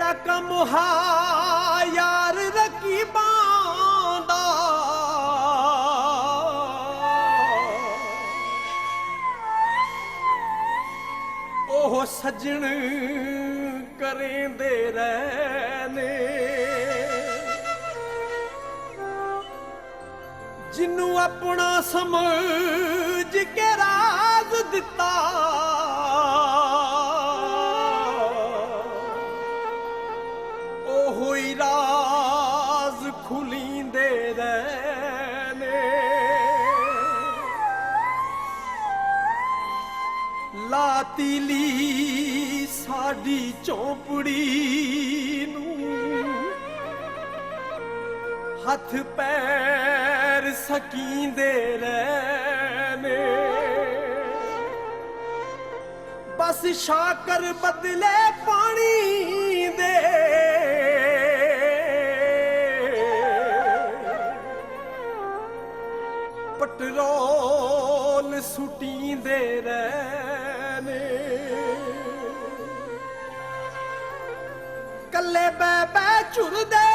ਕਿਹੜਾ ਕੰਮ ਹਾ ਯਾਰ ਰਕੀਬਾਂ ਦਾ ਉਹ ਸੱਜਣ ਕਰੇਂਦੇ ਰਹਿਨੇ ਜਿਨੂੰ ਆਪਣਾ ਸਮਝ ਕੇ ਰਾਜ਼ ਦਿੱਤਾ ਉਹ ਹੀ ਰਾਜ਼ ਖੁਲੀਂਦੇ ਰਹਿਨੇ ਲਾਤੀਲੀ ਸਾਡੀ ਝੋਂਪੜੀ ਨੂੰ ਹੱਥ ਪੈਰ ਸਕੀਂਦੇ ਰਹਿਨੇ ਬਸ ਸ਼ਾਕਰ ਬਦਲੇ ਪਾਣੀ ਦੇ ਪਟਰੋਲ ਸੁਟੀਂਦੇ ਰਹਿਨੇ ਕੱਲੇ ਬੈ ਬੈ ਝੁਰਦੇ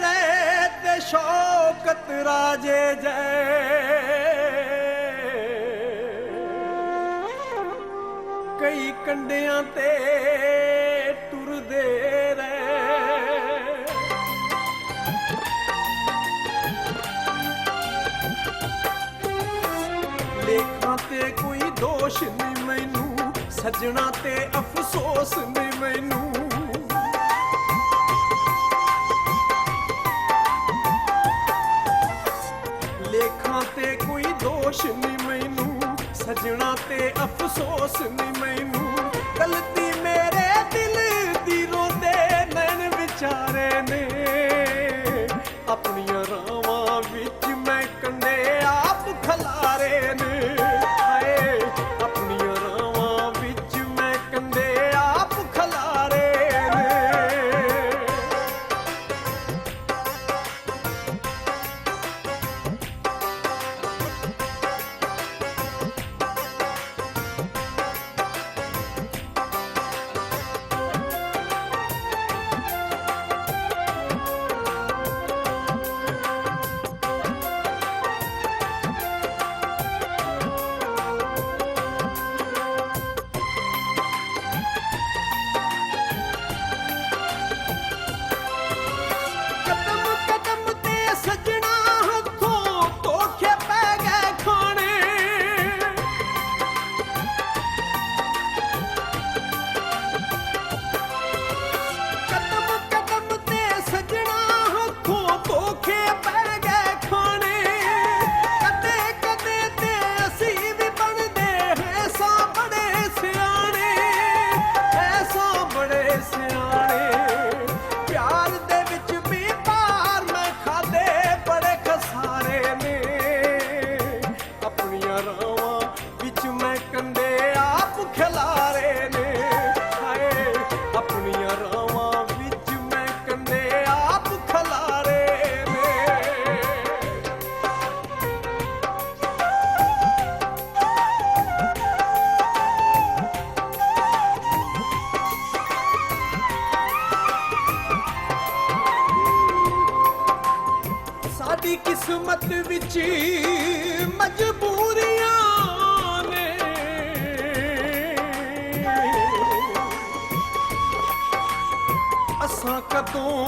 ਰਹੇ ਤੇ ਸ਼ੌਕਤ ਰਾਜੇ ਜੈ ਕਈ ਕੰਡਿਆਂ ਤੇ ਟੁਰਦੇ ਰਹੇ ਲੇਖਾਂ ਤੇ ਕੋਈ ਦੋਸ਼ ਨਹੀਂ ਮੈਨੂੰ ਸੱਜਣਾ ਤੇ ਅਫਸੋਸ ਨਹੀਂ ਮੈਨੂੰ ਲੇਖਾਂ ਤੇ ਕੋਈ ਦੋਸ਼ ਨਹੀਂ ਮੈਨੂੰ ਸੱਜਣਾ ਤੇ ਅਫਸੋਸ ਨਹੀਂ ਮੈਨੂੰ ਗਲਤੀ ਮੇਰੇ ਦਿਲ ਦੀ ਰੋਂਦੇ ਨੈਣ ਵਿਚਾਰੇ ਨੇ ਆਪਣੀਆਂ ਰਾਵਾਂ ਵਿੱਚ ਮੈਂ ਕੰਡੇ ਆਪ ਖਲਾਰੇ ਨੇ ਹਾਏ ਆਪਣੀਆਂ ਰਾਵਾਂ ਵਿੱਚ ਮੈਂ ਕੰਡੇ ਆਪ ਖਲਾਰੇ ਨੇ ਸਾਡੀ ਕਿਸਮਤ ਵਿੱਚ ਮਜਬੂਰੀਆਂ ਨੇ ਅਸਾਂ ਕਦੋਂ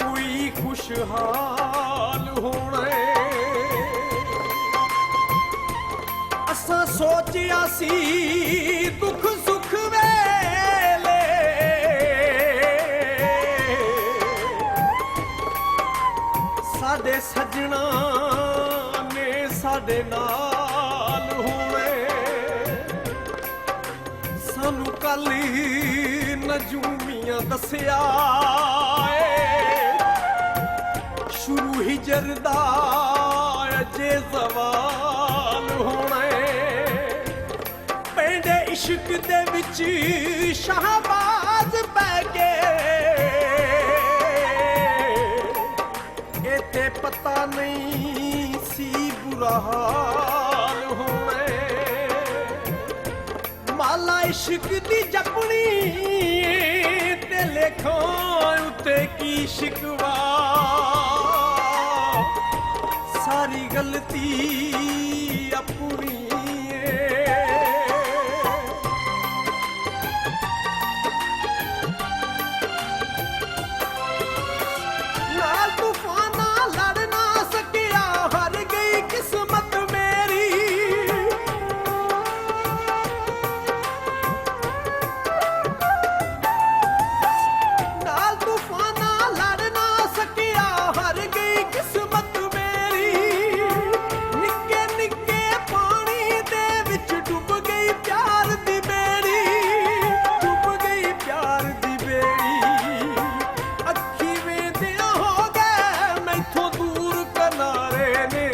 ਕੋਈ ਖੁਸ਼ਹਾਲ ਹੋਣਾ ਅਸਾਂ ਸੋਚਿਆ ਸੀ ਦੁੱਖ ਸੁੱਖ ਵੇਲੇ ਸਾਡੇ ਸੱਜਣਾ ਨੇ ਸਾਡੇ ਨਾਲ ਹੋਣੇ ਸਾਨੂੰ ਕੱਲ ਨਜੂਮੀਆਂ ਦੱਸਿਆ ਸ਼ੁਰੂ ਹਿਜਰ ਦਾ ਅਜੇ ਜ਼ਵਾਲ ਹੋਣਾ ਪੈਂਦੇ ਇਸ਼ਕ ਦੇ ਵਿੱਚ ਸ਼ਾਹਬਾਜ਼ ਪੈ ਗਏ ਤੇ ਪਤਾ ਨਹੀਂ ਸੀ ਬੁਰਾ ਹਾਲ ਹੋਣਾ ਮਾਲਾ ਇਸ਼ਕ ਦੀ ਜਪਣੀ ਤੇ ਲੇਖਾਂ ਉੱਤੇ ਕੀ ਸ਼ਿਕਵਾ, ਸਾਰੀ ਗਲਤੀ ਆਪਣੀ ਏ। ਨਾਲ ਤੂਫਾਨਾਂ ਲੜ ਨਾ ਸਕਿਆ, ਹਾਰ ਗਈ ਕਿਸਮਤ ਮੇਰੀ। ਨਾਲ ਤੂਫਾਨਾਂ ਲੜ ਨਾ ਸਕਿਆ, ਹਾਰ ਗਈ ਕਿਸਮਤ ਮੇਰੀ। ਨਿੱਕੇ ਨਿੱਕੇ ਪਾਣੀ ਦੇ ਵਿੱਚ ਡੁੱਬ ਗਈ ਪਿਆਰ ਦੀ ਬੇੜੀ, ਡੁੱਬ ਗਈ ਪਿਆਰ ਦੀ ਬੇੜੀ। ਅੱਖੀ ਵੇਂਦਿਆਂ ਹੋ ਗਏ ਮੈਥੋਂ ਦੂਰ ਕਿਨਾਰੇ ਨੇ,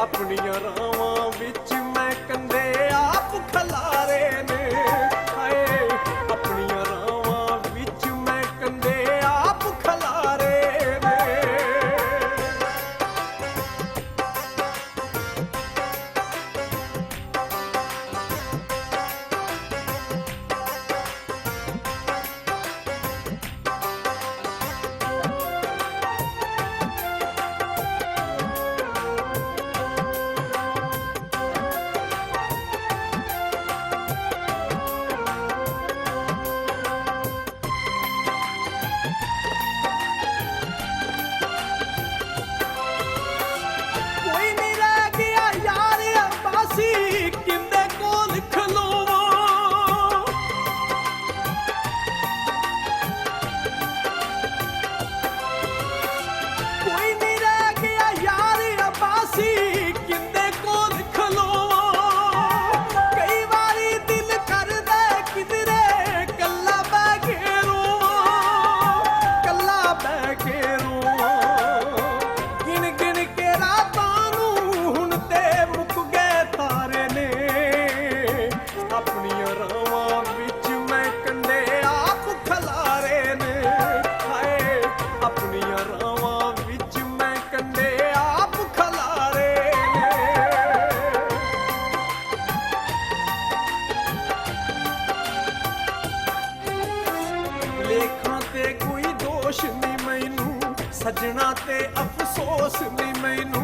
ਆਪਣੀਆਂ ਰਾਵਾਂ ਵਿੱਚ ਮੈਂ ਕੰਡੇ ਆਪ ਖਲਾਰੇ ਨੇ। ਹਾਏ ਆਪਣੀਆਂ ਰਾਵਾਂ ਵਿੱਚ ਮੈਂ ਕੰਡੇ ਆਪ ਖਲਾਰੇ ਨੇ। ਕੋਈ ਨਹੀਂ ਰਹਿ ਗਿਆ ਯਾਰ ਅਰਬਾਸੀ, ਕਿੰਦੇ ਕੋਲ ਖਲੋਵਾਂ। ਕੋਈ ਨਹੀਂ ਰਹਿ ਗਿਆ ਯਾਰ ਅਰਬਾਸੀ, ਕਿੰਦੇ ਕੋਲ ਖਲੋਵਾਂ। ਕਈ ਵਾਰੀ ਦਿਲ ਕਰਦਾ ਕਿਧਰੇ ਕੱਲਾ ਬਹਿ ਕੇ ਰੋਵਾਂ, ਕੱਲਾ ਬਹਿ ਕੇ ਰੋਵਾਂ। ਗਿਣ ਗਿਣ ਕੇ ਰਾਤਾਂ ਨੂੰ ਹੁਣ ਤੇ ਮੁੱਕ ਗਏ ਤਾਰੇ ਨੇ, ਆਪਣੀਆਂ ਰਾਵਾਂ ਵਿੱਚ ਮੈਂ ਕੰਡੇ ਆਪ ਖਲਾਰੇ ਨੇ। ਹਾਏ ਆਪਣੀਆਂ ਰਾਵਾਂ ਵਿੱਚ ਮੈਂ ਕੰਡੇ ਆਪ ਖਲਾਰੇ ਨੇ। ਲੇਖਾਂ ਤੇ ਕੋਈ ਦੋਸ਼ ਨਹੀਂ ਮੈਨੂੰ, ਸਜਣਾ ਤੇ ਅਫਸੋਸ ਨਹੀਂ ਮੈਨੂੰ।